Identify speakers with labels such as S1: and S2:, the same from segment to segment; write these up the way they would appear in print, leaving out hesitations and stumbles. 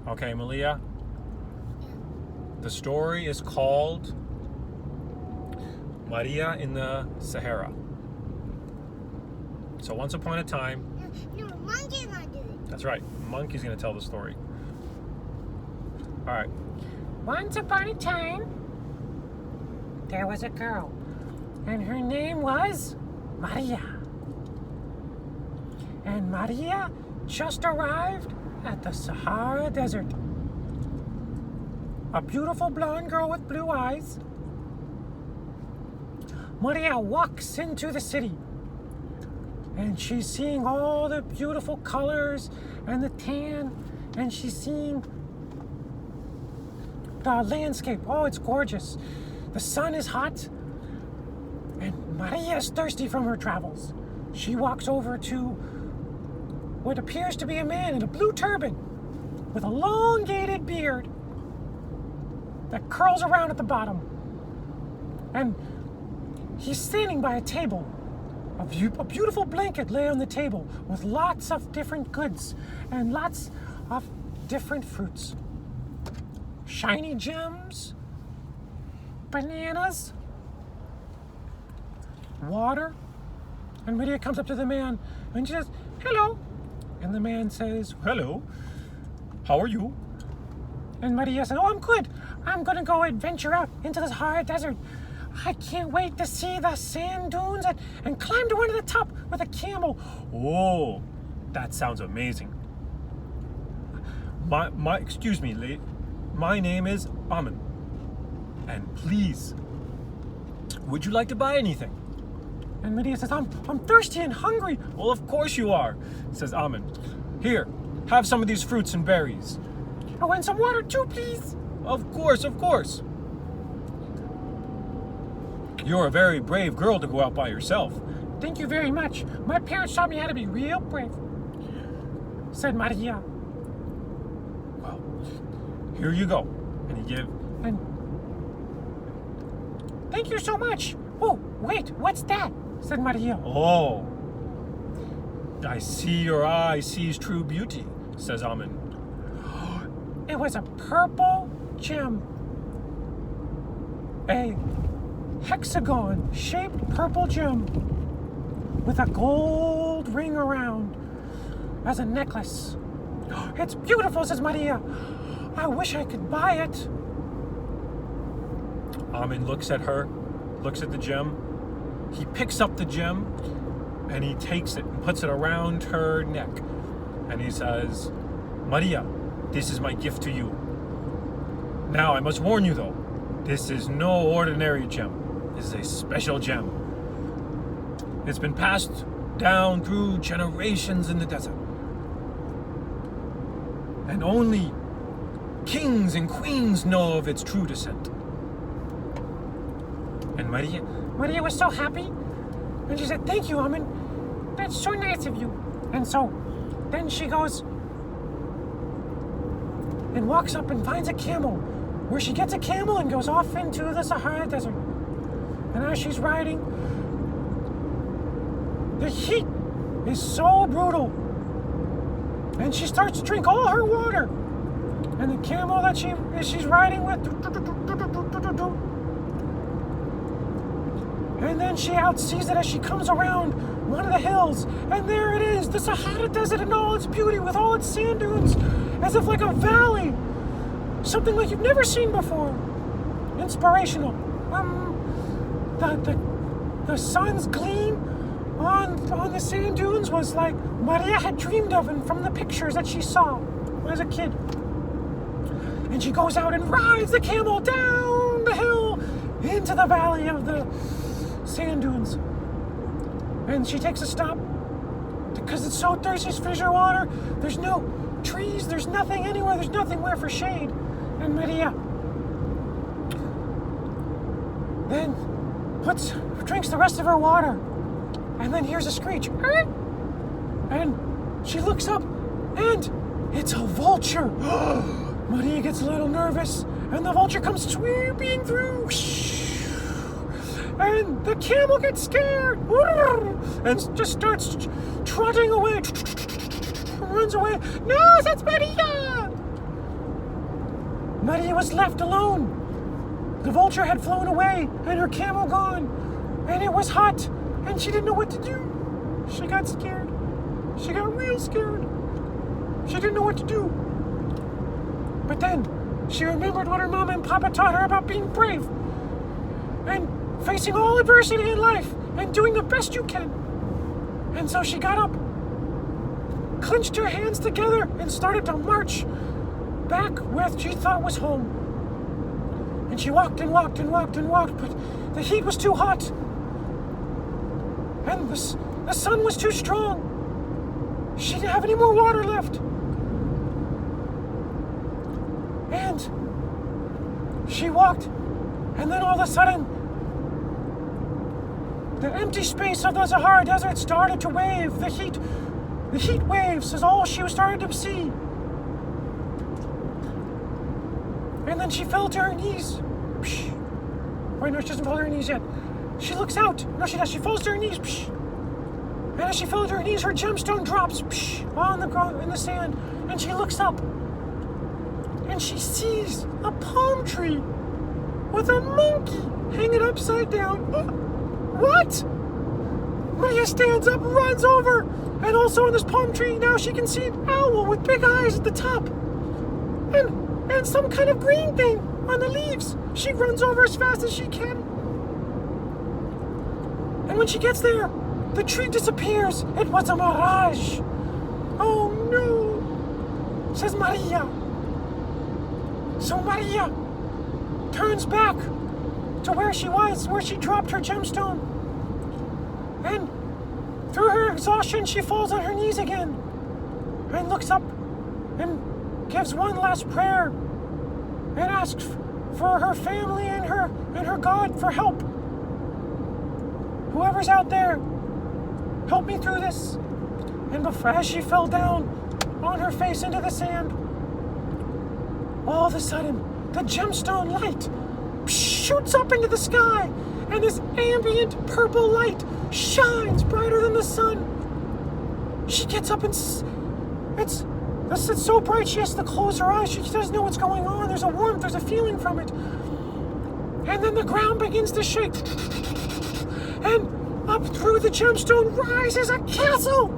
S1: Okay, Marria. The story is called Marria in the Sahara. So once upon a time...
S2: No, monkey's gonna do it.
S1: That's right. Monkey's going to tell the story. All right.
S3: Once upon a time, there was a girl, and her name was Marria. And Marria just arrived at the Sahara Desert. A beautiful blonde girl with blue eyes. Marria walks into the city, and she's seeing all the beautiful colors and the tan, and she's seeing the landscape. Oh, it's gorgeous. The sun is hot, and Marria is thirsty from her travels. She walks over to what appears to be a man in a blue turban with a elongated beard that curls around at the bottom. And he's standing by a table. A beautiful blanket lay on the table with lots of different goods and lots of different fruits. Shiny gems, bananas, water. And Marria comes up to the man and she says, "Hello." And the man says,
S1: Hello. How are you?
S3: and Marria says, "Oh, I'm good. I'm going to go adventure out into the Sahara Desert. I can't wait to see the sand dunes and climb to one of the top with a camel."
S1: Oh, that sounds amazing. Excuse me, my name is Amin. And please, would you like to buy anything?
S3: And Marria says, I'm thirsty and hungry."
S1: Well, of course you are, says Amin. Here, have some of these fruits and berries.
S3: "Oh, and some water too, please."
S1: Of course, of course. You're a very brave girl to go out by yourself.
S3: "Thank you very much. My parents taught me how to be real brave," said Marria.
S1: Well, here you go. And
S3: And "Thank you so much. Oh, wait, what's that?" said Marria.
S1: Oh, I see your eye sees true beauty, says Amin.
S3: It was a purple gem. A hexagon-shaped purple gem with a gold ring around as a necklace. "It's beautiful," says Marria. "I wish I could buy it."
S1: Amin looks at her, looks at the gem. He picks up the gem and he takes it and puts it around her neck. And he says, "Marria, this is my gift to you. Now, I must warn you though, this is no ordinary gem. This is a special gem. It's been passed down through generations in the desert. And only kings and queens know of its true descent." And
S3: Marria was so happy, and she said, "Thank you, Amin. That's so nice of you." And so then she goes and walks up and finds a camel, where she gets a camel and goes off into the Sahara Desert. And as she's riding, the heat is so brutal, and she starts to drink all her water. And the camel that she's riding with, and then she outsees it as she comes around one of the hills, and there it is, the Sahara Desert in all its beauty with all its sand dunes, as if like a valley, something like you've never seen before. Inspirational. The sun's gleam on the sand dunes was like Marria had dreamed of, and from the pictures that she saw as a kid. And she goes out and rides the camel down the hill into the valley of the sand dunes. And she takes a stop because it's so thirsty. She's finished her water. There's no trees. There's nothing anywhere. There's nothing where for shade. And Marria then drinks the rest of her water, and then hears a screech. And she looks up, and it's a vulture. Marria gets a little nervous, and the vulture comes sweeping through. And the camel gets scared and just starts trotting away. Runs away. "No," says Marria. Marria was left alone. The vulture had flown away and her camel gone. And it was hot and she didn't know what to do. She got scared. She got real scared. She didn't know what to do. But then she remembered what her mama and papa taught her about being brave and facing all adversity in life and doing the best you can. And so she got up, clenched her hands together, and started to march back where she thought was home. And she walked and walked and walked and walked, but the heat was too hot. And the sun was too strong. She didn't have any more water left. And she walked, and then all of a sudden, the empty space of the Sahara Desert started to wave. The heat waves is all she was starting to see. And then she fell to her knees. Wait, no, she doesn't fall to her knees yet. She looks out. No, she does. She falls to her knees. And as she fell to her knees, her gemstone drops on the ground in the sand. And she looks up. And she sees a palm tree with a monkey hanging upside down. What? Marria stands up, runs over, and also in this palm tree now she can see an owl with big eyes at the top. And some kind of green thing on the leaves. She runs over as fast as she can. And when she gets there, the tree disappears. It was a mirage. Oh no, says Marria. So Marria turns back to where she was, where she dropped her gemstone. And through her exhaustion, she falls on her knees again and looks up and gives one last prayer and asks for her family and her God for help. Whoever's out there, help me through this. And as she fell down on her face into the sand, all of a sudden, the gemstone light shoots up into the sky, and this ambient purple light shines brighter than the sun. She gets up and it's so bright she has to close her eyes. She doesn't know what's going on. There's a warmth, there's a feeling from it. And then the ground begins to shake. And up through the gemstone rises a castle.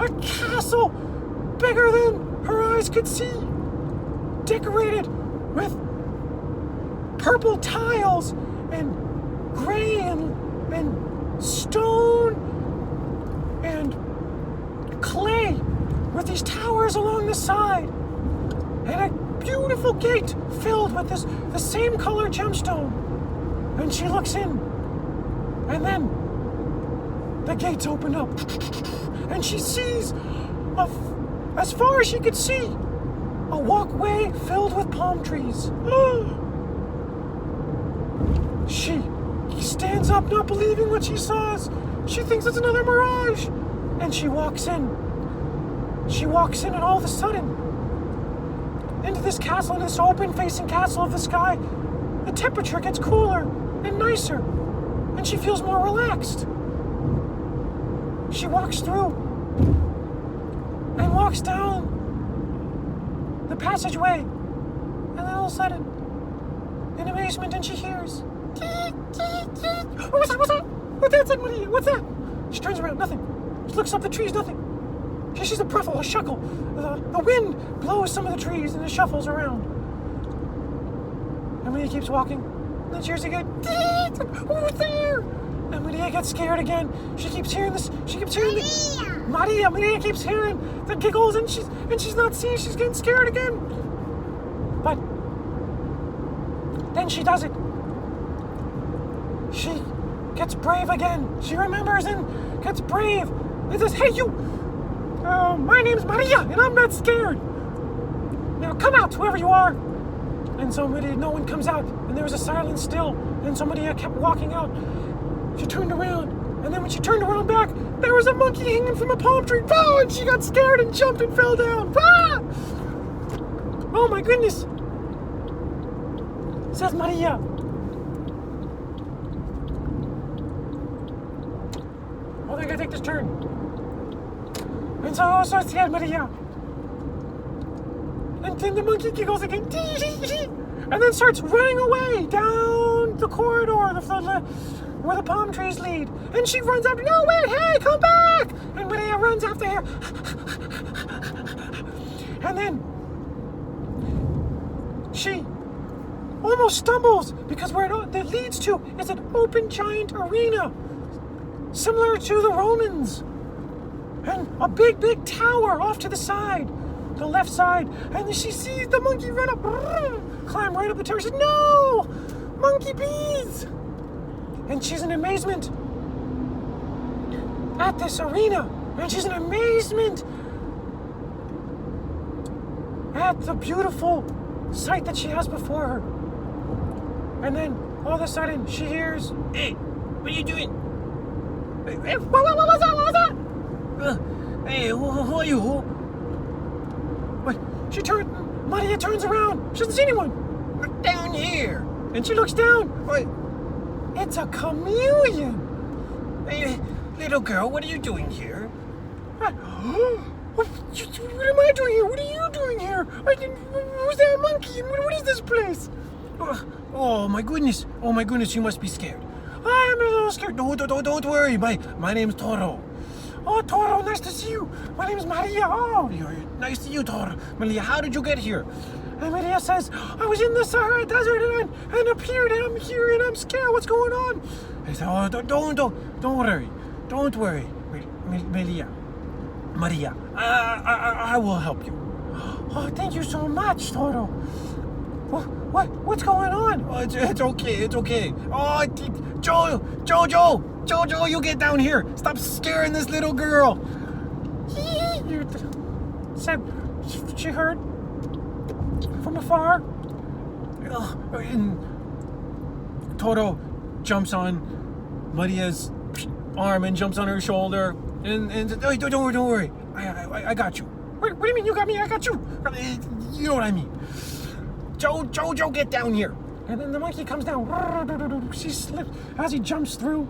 S3: A castle bigger than her eyes could see. Decorated with purple tiles and gray and stone and clay with these towers along the side and a beautiful gate filled with the same color gemstone. And she looks in, and then the gates open up and she sees as far as she could see a walkway filled with palm trees. She stands up, not believing what she saws. She thinks it's another mirage. And she walks in. And all of a sudden, into this castle, in this open-facing castle of the sky, the temperature gets cooler and nicer. And she feels more relaxed. She walks through and walks down the passageway, and then all of a sudden, in amazement, and she hears, what's that? What's that? Said Marria. What's that? She turns around, nothing. She looks up the trees, nothing. She sees a pruffle, a shuckle. The wind blows some of the trees, and it shuffles around. And Marria keeps walking, and then she hears again, who's there? And Marria gets scared again. She keeps hearing this. She keeps hearing Marria keeps hearing the giggles, and she's not seeing. She's getting scared again. But then she does it. She gets brave again. She remembers and gets brave. And says, "Hey, you! My name's Marria, and I'm not scared. Now come out, whoever you are." And so no one comes out, and there was a silence still. And so Marria kept walking out. She turned around, and then when she turned around back, there was a monkey hanging from a palm tree. Oh, and she got scared and jumped and fell down. Ah! Oh my goodness, says Marria. Oh, I gotta take this turn. And so said Marria. And then the monkey giggles again. And then starts running away down the corridor where the palm trees lead. And she runs after. No, wait, hey, come back! And Marria runs after her. And then she almost stumbles because where it leads to is an open giant arena, similar to the Romans. And a big, big tower off to the side, the left side. And then she sees the monkey run up, climb right up the tower. She says, no, monkey bees. And she's in amazement at this arena. And she's in amazement at the beautiful sight that she has before her. And then all of a sudden she hears, hey, what are you doing? Hey, what was that? What was that?
S1: Hey, who are you?
S3: What? Marria turns around. She doesn't see anyone.
S1: Look down here.
S3: And she looks down.
S1: What?
S3: It's a chameleon.
S1: Hey, little girl, what are you doing here?
S3: What am I doing here? What are you doing here? Was there a monkey? What is this place?
S1: Oh my goodness, you must be scared.
S3: I'm a little scared.
S1: Don't worry, my name's Toro.
S3: Oh, Toro, nice to see you. My name is Marria. Oh,
S1: Nice to you, Toro. Marria, how did you get here?
S3: And Marria says, I was in the Sahara Desert and appeared and I'm here and I'm scared. What's going on?
S1: I said, oh, don't worry. Don't worry, Marria. I will help you.
S3: Oh, thank you so much, Toro. What's going on?
S1: Oh, it's okay. Oh, Jojo, you get down here. Stop scaring this little girl.
S3: Said she heard from afar.
S1: And Toro jumps on Maria's arm and jumps on her shoulder and says, oh, don't worry. I got you.
S3: What do you mean you got me? I got you.
S1: You know what I mean. Jojo, get down here.
S3: And then the monkey comes down. She slips as he jumps through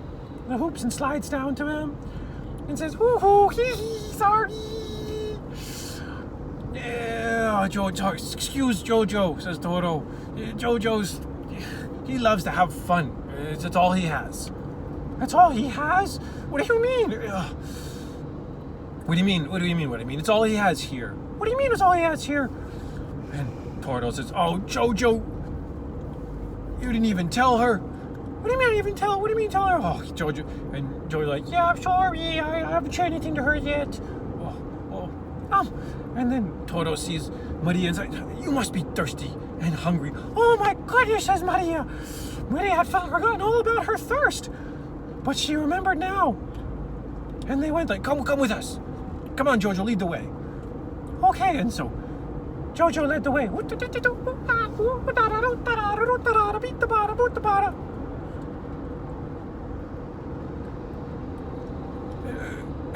S3: the hoops and slides down to him and says, hoo, hee, sorry.
S1: Yeah, excuse Jojo, says Toro. He loves to have fun. It's all he has.
S3: That's all he has? What do you mean?
S1: What do you mean? It's all he has here.
S3: What do you mean it's all he has here?
S1: And Toro says, oh, Jojo, you didn't even tell her.
S3: What do you mean I didn't even tell her? What do you mean tell her?
S1: Oh, Jojo. And Jojo's like,
S3: yeah, I'm sorry. I haven't said anything to her yet. And then
S1: Toro sees Marria and says, you must be thirsty and hungry.
S3: Oh my goodness, says Marria. Marria had forgotten all about her thirst. But she remembered now.
S1: And they went like, come with us. Come on, Jojo, lead the way.
S3: Okay, and so Jojo led the way.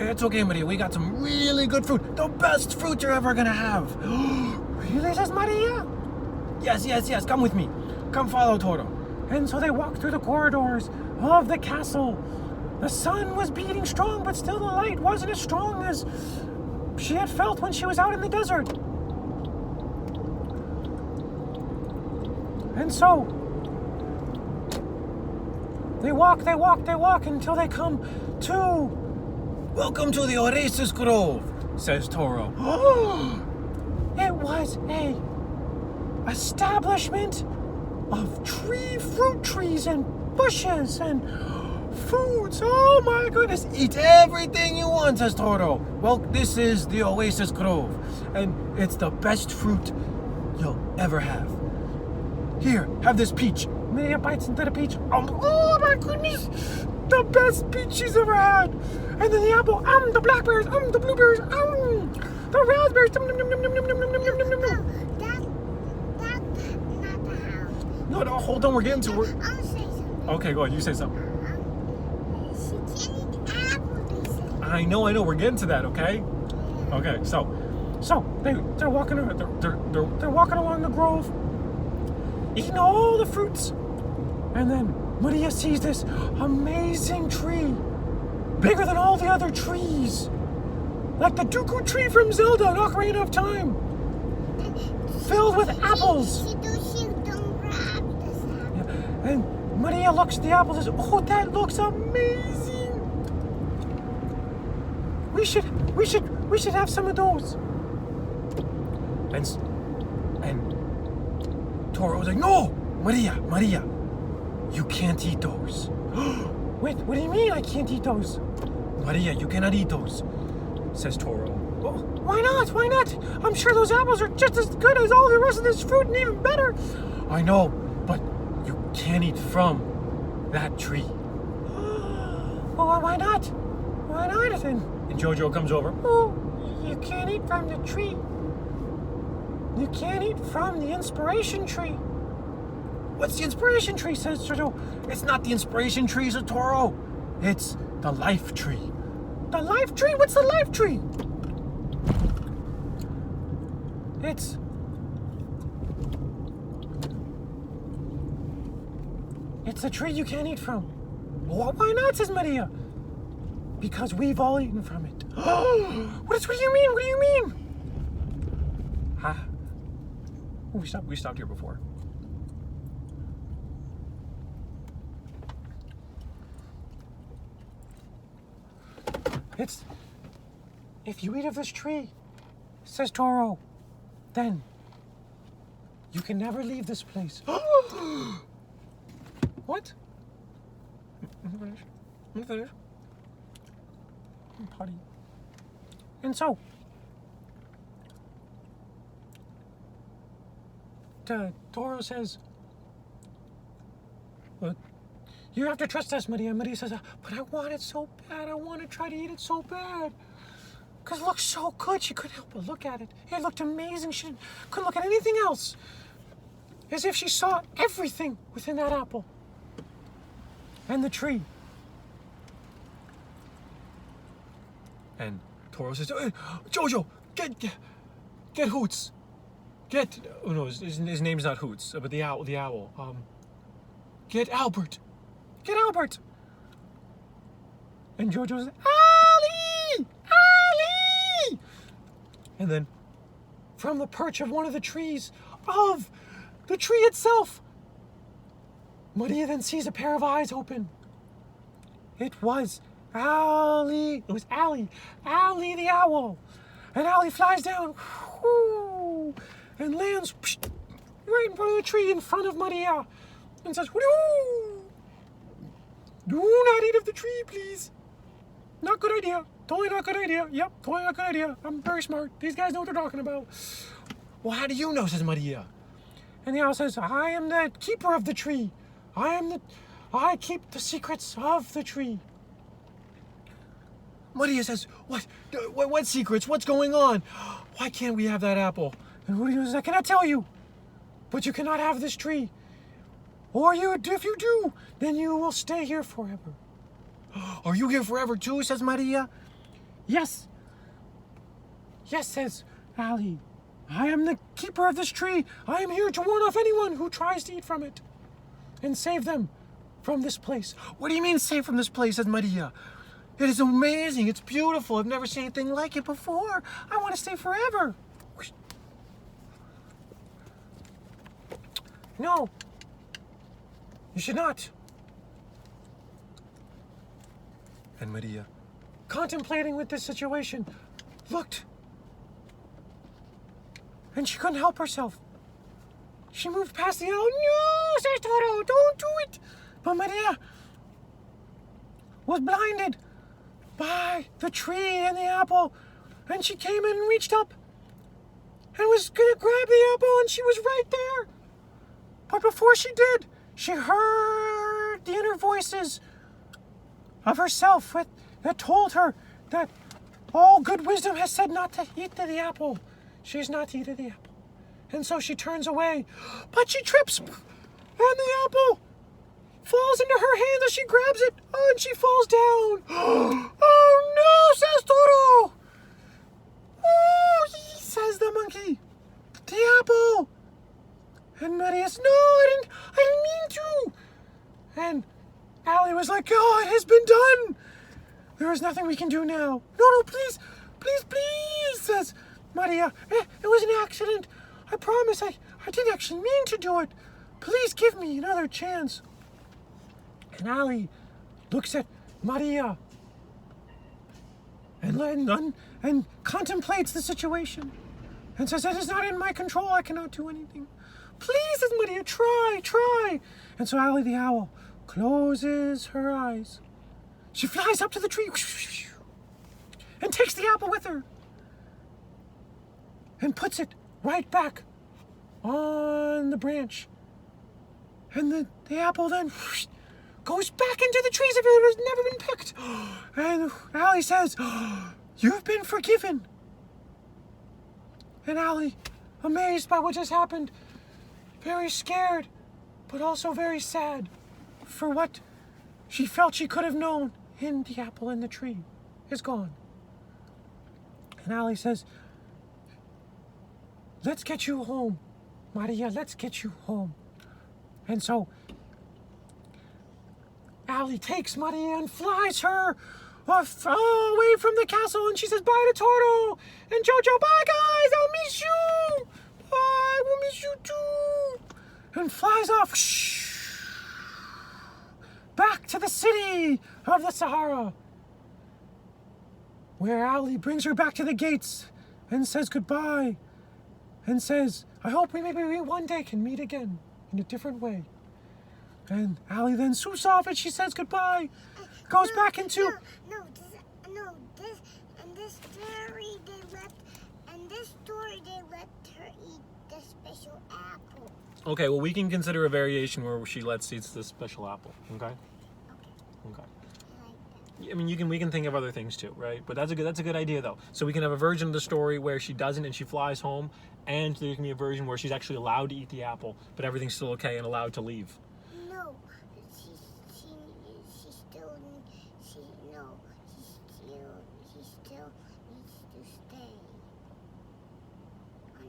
S1: It's okay, Marria. We got some really good fruit. The best fruit you're ever gonna have.
S3: Really, says Marria?
S1: Yes. Come with me. Come follow Toro.
S3: And so they walked through the corridors of the castle. The sun was beating strong, but still the light wasn't as strong as she had felt when she was out in the desert. And so they walk until they come to...
S1: Welcome to the Oasis Grove, says Toro.
S3: It was a establishment of fruit trees and bushes and foods. Oh my goodness.
S1: Eat everything you want, says Toro. Well, this is the Oasis Grove, and it's the best fruit you'll ever have. Here, have this peach.
S3: Marria bites into the peach. Oh my goodness. The best peach she's ever had. And then the apple, the blackberries, the blueberries, the raspberries.
S2: That's not the house.
S1: No, hold on, we're getting to it.
S2: I'll say something.
S1: Okay, go ahead, you say something.
S2: She can't eat apple, they say.
S1: I know, we're getting to that, okay? Okay, so
S3: they're walking around, they're walking along the grove, eating all the fruits. And then Marria sees this amazing tree, bigger than all the other trees, like the Dooku tree from Zelda, Ocarina of Time. filled with apples.
S2: She don't grab this apple.
S3: Yeah. And Maria looks at the apples and says, "Oh, that looks amazing. We should have some of those." And Toro was like, "No, Maria, you can't eat those." "Wait, what do you mean I can't eat those?" "Maria, you cannot eat those," says Toro. "Well, why not? Why not? I'm sure those apples are just as good as all the rest of this fruit and even better." "I know, but you can't eat from that tree." "Well, why not? Why not then?" And Jojo comes over. "Oh, you can't eat from the tree. You can't eat from the inspiration tree." "What's the inspiration tree?" says Jojo. "It's not the inspiration tree," says Toro. "It's the life tree." "The life tree? What's the life tree?" It's a tree you can't eat from." "Well, why not?" says Maria. "Because we've all eaten from it." What do you mean? What do you mean? We stopped here before. If you eat of this tree, says Toro, then you can never leave this place. What? I'm finished. I'm potty. And so, Toro says, "Well, you have to trust us, Maria." Maria says, "But I want it so bad. I want to try to eat it so bad. Because it looks so good." She couldn't help but look at it. It looked amazing. She couldn't look at anything else. As if she saw everything within that apple. And the tree. And Toro says, "Jojo, get Hoots. Oh no, his name's not Hoots, but the owl. Get Albert. Get Albert." And Jojo says, "Allie! Allie!" And then, from the perch of one of the trees, of the tree itself, Maria then sees a pair of eyes open. It was Allie. It was Allie. Allie the owl. And Allie flies down and lands right in front of the tree in front of Maria and says, "Whoo! Do not eat of the tree, please. Not good idea. Totally not good idea. Yep, totally not good idea. I'm very smart. These guys know what they're talking about." "Well, how do you know?" says Maria. And the owl says, "I am the keeper of the tree. I keep the secrets of the tree." Maria says, What secrets? What's going on? Why can't we have that apple?" And Hootie says, "I cannot tell you, but you cannot have this tree. Or if you do, then you will stay here forever." "Are you here forever too?" says Maria. Yes, says Allie. "I am the keeper of this tree. I am here to warn off anyone who tries to eat from it and save them from this place." "What do you mean save from this place?" says Maria. "It is amazing. It's beautiful. I've never seen anything like it before. I want to stay forever." "No, you should not." And Maria, contemplating with this situation, looked. And she couldn't help herself. She moved past the owl. "No," says Toro, "don't do it." But Maria was blinded by the tree and the apple. And she came in and reached up and was going to grab the apple, and she was right there. But before she did, she heard the inner voices of herself that told her that all good wisdom has said not to eat of the apple. She's not to eat of the apple. And so she turns away, but she trips, and the apple falls into her hand as she grabs it, and she falls down. "Oh no," says Toro. "Oh," says the monkey. "The apple." And Maria says, "No, I didn't mean to." And Allie was like, "Oh, it has been done. There is nothing we can do now." No, please, says Maria. "It was an accident. I promise I didn't actually mean to do it. Please give me another chance. And Ali looks at Marria and contemplates the situation and says, that is not in my control. I cannot do anything. Please, says Marria, try. And so Ali the owl closes her eyes. She flies up to the tree and takes the apple with her and puts it right back on the branch. And the apple then goes back into the trees if it has never been picked. And Ali says, you've been forgiven. And Ali, amazed by what just happened, very scared, but also very sad for what she felt she could have known in the apple in the tree, is gone. And Ali says, let's get you home, Marria, let's get you home. And so Ali takes Marria and flies her off away from the castle, and she says bye to Toro and Jojo. Bye, guys, I'll miss you. Bye, we'll miss you too. And flies off back to the city of the Sahara, where Ali brings her back to the gates and says goodbye and says, I hope we maybe one day can meet again in a different way. And Ali then swoops off and she says goodbye, goes back into...
S2: this story they let her eat the special apple.
S1: Okay, well, we can consider a variation where she lets eat the special apple, okay? Okay. I mean, we can think of other things too, right? But that's a good idea though. So we can have a version of the story where she doesn't and she flies home, and there can be a version where she's actually allowed to eat the apple, but everything's still okay and allowed to leave.
S2: No, she still needs to stay on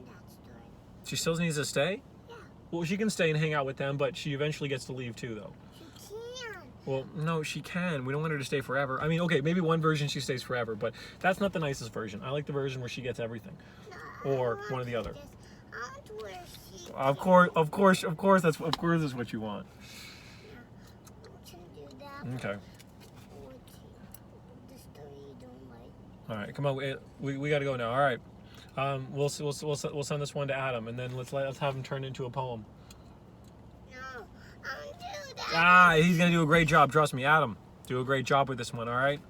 S2: that story.
S1: She still needs to stay?
S2: Yeah.
S1: Well, she can stay and hang out with them, but she eventually gets to leave too, though.
S2: She can.
S1: Well, no, she can. We don't want her to stay forever. I mean, okay, maybe one version she stays forever, but that's not the nicest version. I like the version where she gets everything.
S2: No,
S1: Or one or the other.
S2: I want where she
S1: Of course, that's what you want.
S2: I want you to do that.
S1: Okay.
S2: The story you don't like.
S1: All right, come on. We got to go now. All right. We'll send this one to Adam, and then let's have him turn it into a poem.
S2: No, I don't do that.
S1: Ah, he's gonna do a great job. Trust me, Adam. Do a great job with this one. All right.